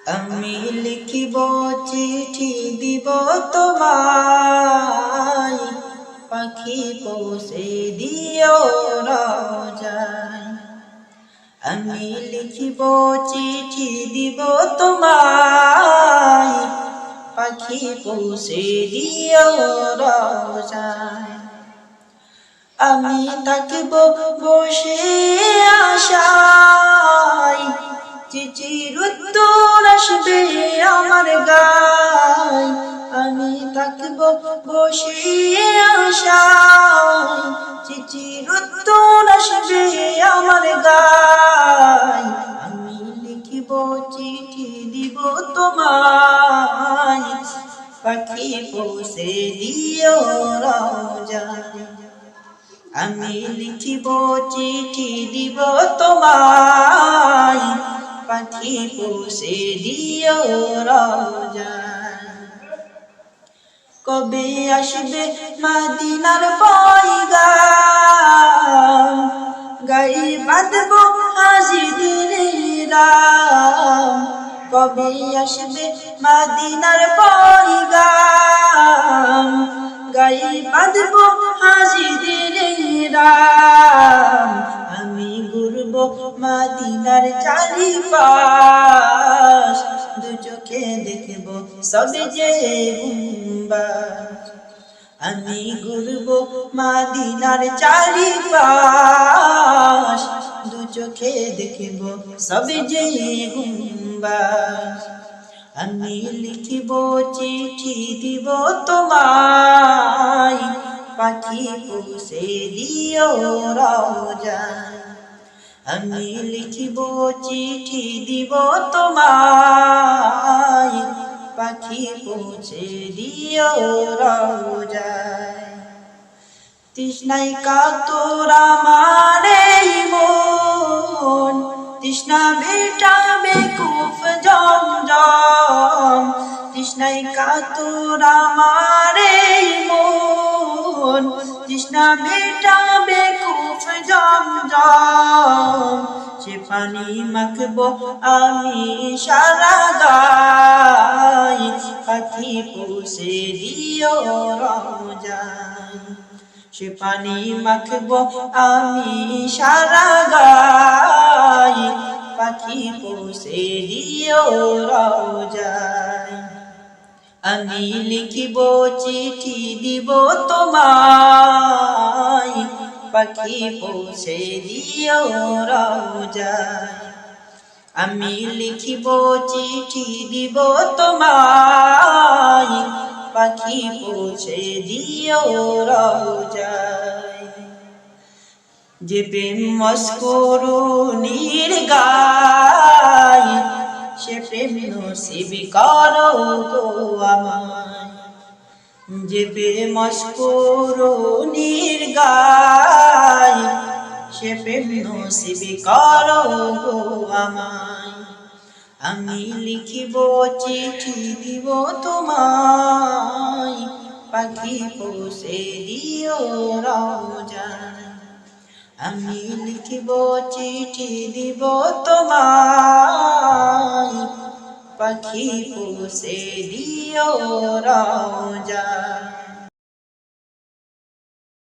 আমি লিখিব চিঠি দিব তোমায়, পাখি পৌঁছে দিও রোজায়। আমি লিখিব চিঠি দিব তোমায়, পাখি পৌঁছে দিও রোজায়। আমি থাকিব বসে আশায়, চিঠির উত্তর আসবে আমার গায়। আমি থাকিব বসে আশায়, চিঠির উত্তর আসবে আমার গায়। আমি লিখিব চিঠি দিব তোমায়, পাখি পৌঁছে দিও রোজায়। আমি লিখিব চিঠি দিব তোমায়, পাখি পৌঁছে দিও রোজায়। কবে আসবে মদিনার পয়গাম, গায়ে বাঁধব হাজিদের রাম। কবে আসবে মদিনার পয়গাম, গায়ে বাঁধব হাজিদের রাম। আমি ঘুরব মদিনার চারিপাশ, দু চোখে দেখব সবে যে গুম্বাজ। আমি ঘুরব মদিনার চারিপাশ, দু চোখে দেখব সবে যে গুম্বাজ। আমি লিখিব চিঠি দিব তোমায়, পাখি পৌঁছে দিও রোজায়। আমি লিখিব চিঠি দিব তোমায়, পাখি পৌঁছে দিও রোজায়। তৃষ্ণায় কাতর আমার এই মন, তৃষ্ণা মেটাবে কূপ জমজম। তৃষ্ণায় কাতর আমার এই মন, তৃষ্ণা মেটাবে কূপ জমজম। সে পানি মাখবো আমি সারা গায়, পাখি পৌঁছে দিও রোজায়। সে পানি মাখবো আমি সারা গায়, পাখি পৌঁছে দিও রোজায়। আমি লিখিব চিঠি দিব তোমায়, পাখি পৌঁছে দিও রোজায়। আমি লিখিব চিঠি দিব তোমায়, পাখি পৌঁছে দিও রোজায়। যে প্রেম মস্করুনির গায়, সে প্রেম নসিব করো গো আমায়। যে প্রেম মস্করুনির গায়, সে প্রেম নসিব করো গো আমায়। আমি লিখিব চিঠি দিব তোমায়, পাখি পৌঁছে দিও রোজায়। আমি লিখিব চিঠি দিব তোমায়, পাখি পৌঁছে দিও রোজায়।